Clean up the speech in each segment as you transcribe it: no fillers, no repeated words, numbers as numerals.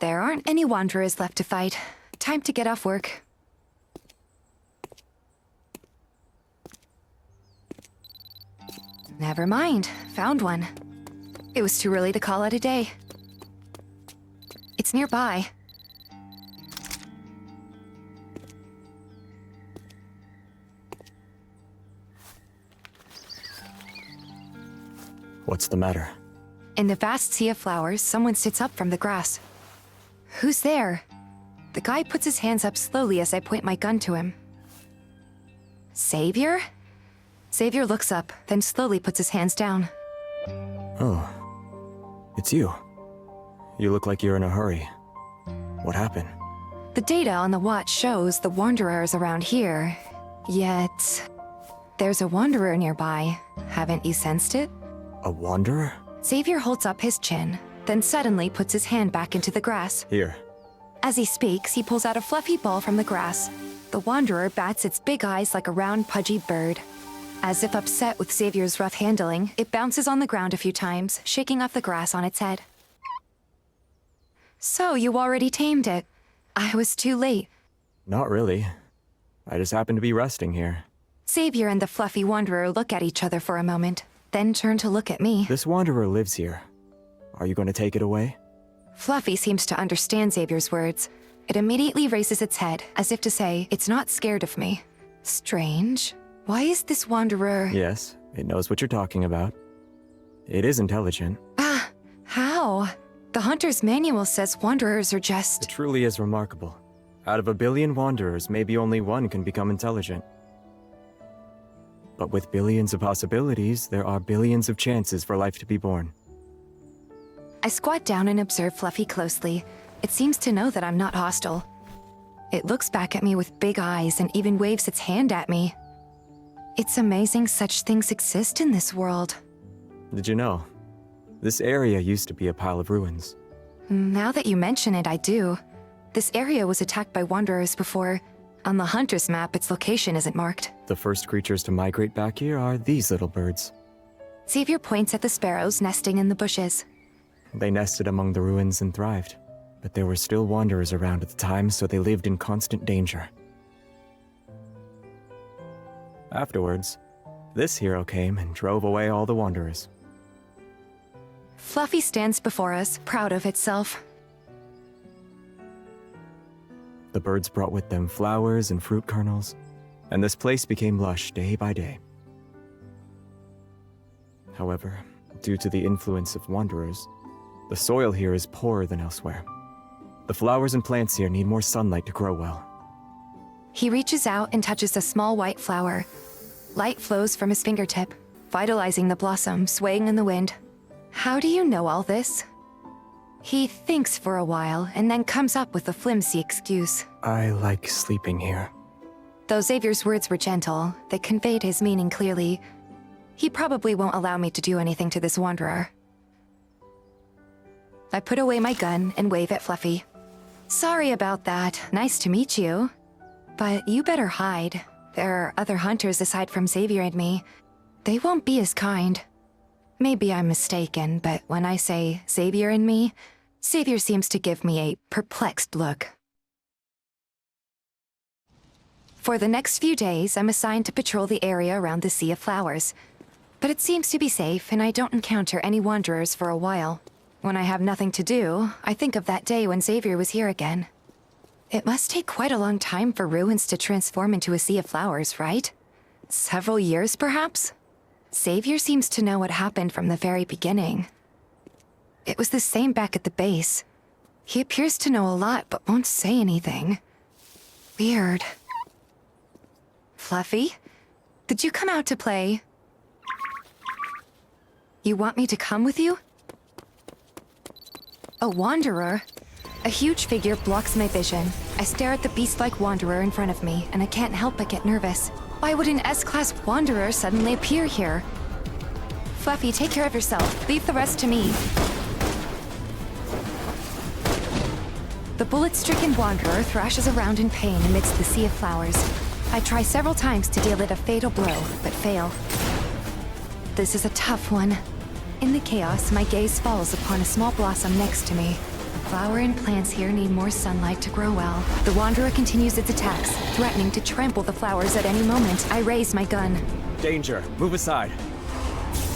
There aren't any wanderers left to fight. Time to get off work. Never mind. Found one. It was too early to call it a day. It's nearby. What's the matter? In the vast sea of flowers, someone sits up from the grass. Who's there? The guy puts his hands up slowly as I point my gun to him. Xavier? Xavier looks up, then slowly puts his hands down. Oh. It's you. You look like you're in a hurry. What happened? The data on the watch shows the wanderers around here. Yet... there's a wanderer nearby. Haven't you sensed it? A wanderer? Xavier holds up his chin, then suddenly puts his hand back into the grass. Here. As he speaks, he pulls out a fluffy ball from the grass. The wanderer bats its big eyes like a round, pudgy bird. As if upset with Xavier's rough handling, it bounces on the ground a few times, shaking off the grass on its head. So, you already tamed it. I was too late. Not really. I just happened to be resting here. Xavier and the fluffy wanderer look at each other for a moment, then turn to look at me. This wanderer lives here. Are you going to take it away? Fluffy seems to understand Xavier's words. It immediately raises its head, as if to say, it's not scared of me. Strange. Why is this wanderer... Yes, it knows what you're talking about. It is intelligent. Ah, how? The Hunter's Manual says wanderers are It just... truly is remarkable. Out of a billion wanderers, maybe only one can become intelligent. But with billions of possibilities, there are billions of chances for life to be born. I squat down and observe Fluffy closely. It seems to know that I'm not hostile. It looks back at me with big eyes and even waves its hand at me. It's amazing such things exist in this world. Did you know? This area used to be a pile of ruins. Now that you mention it, I do. This area was attacked by wanderers before. On the Hunter's map, its location isn't marked. The first creatures to migrate back here are these little birds. Xavier points at the sparrows nesting in the bushes. They nested among the ruins and thrived, but there were still wanderers around at the time, so they lived in constant danger. Afterwards, this hero came and drove away all the wanderers. Fluffy stands before us, proud of itself. The birds brought with them flowers and fruit kernels, and this place became lush day by day. However, due to the influence of wanderers, the soil here is poorer than elsewhere. The flowers and plants here need more sunlight to grow well. He reaches out and touches a small white flower. Light flows from his fingertip, vitalizing the blossom, swaying in the wind. How do you know all this? He thinks for a while, and then comes up with a flimsy excuse. I like sleeping here. Though Xavier's words were gentle, they conveyed his meaning clearly. He probably won't allow me to do anything to this wanderer. I put away my gun and wave at Fluffy. Sorry about that. Nice to meet you. But you better hide. There are other hunters aside from Xavier and me. They won't be as kind. Maybe I'm mistaken, but when I say Xavier and me, Xavier seems to give me a perplexed look. For the next few days, I'm assigned to patrol the area around the Sea of Flowers. But it seems to be safe, and I don't encounter any wanderers for a while. When I have nothing to do, I think of that day when Xavier was here again. It must take quite a long time for ruins to transform into a sea of flowers, right? Several years, perhaps? Xavier seems to know what happened from the very beginning. It was the same back at the base. He appears to know a lot, but won't say anything. Weird. Fluffy? Did you come out to play? You want me to come with you? A wanderer? A huge figure blocks my vision. I stare at the beast-like wanderer in front of me, and I can't help but get nervous. Why would an S-class wanderer suddenly appear here? Fluffy, take care of yourself. Leave the rest to me. The bullet-stricken wanderer thrashes around in pain amidst the sea of flowers. I try several times to deal it a fatal blow, but fail. This is a tough one. In the chaos, my gaze falls upon a small blossom next to me. Flower and plants here need more sunlight to grow well. The Wanderer continues its attacks, threatening to trample the flowers at any moment. I raise my gun. Danger! Move aside!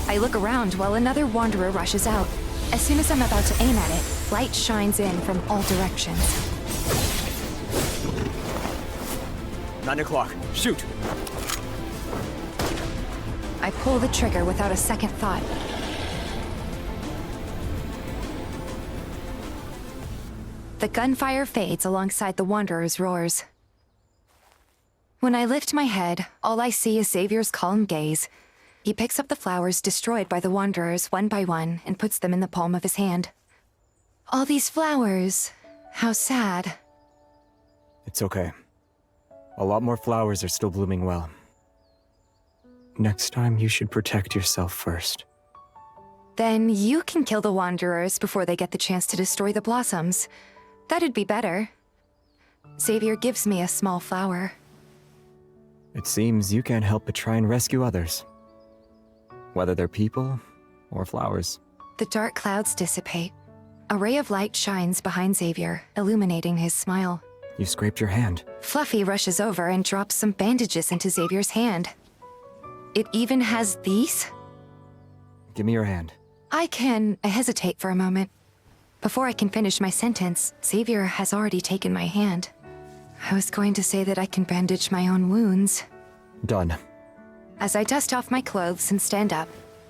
I look around while another Wanderer rushes out. As soon as I'm about to aim at it, light shines in from all directions. 9 o'clock. Shoot! I pull the trigger without a second thought. The gunfire fades alongside the Wanderer's roars. When I lift my head, all I see is Xavier's calm gaze. He picks up the flowers destroyed by the Wanderers one by one and puts them in the palm of his hand. All these flowers. How sad. It's okay. A lot more flowers are still blooming well. Next time, you should protect yourself first. Then you can kill the Wanderers before they get the chance to destroy the blossoms. That'd be better. Xavier gives me a small flower. It seems you can't help but try and rescue others. Whether they're people or flowers. The dark clouds dissipate. A ray of light shines behind Xavier, illuminating his smile. You scraped your hand. Fluffy rushes over and drops some bandages into Xavier's hand. It even has these? Give me your hand. I hesitate for a moment. Before I can finish my sentence, Xavier has already taken my hand. I was going to say that I can bandage my own wounds. Done. As I dust off my clothes and stand up,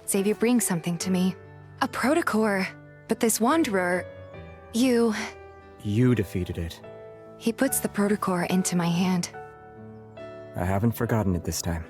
Xavier brings something to me. A protocore. But this Wanderer... You defeated it. He puts the protocore into my hand. I haven't forgotten it this time.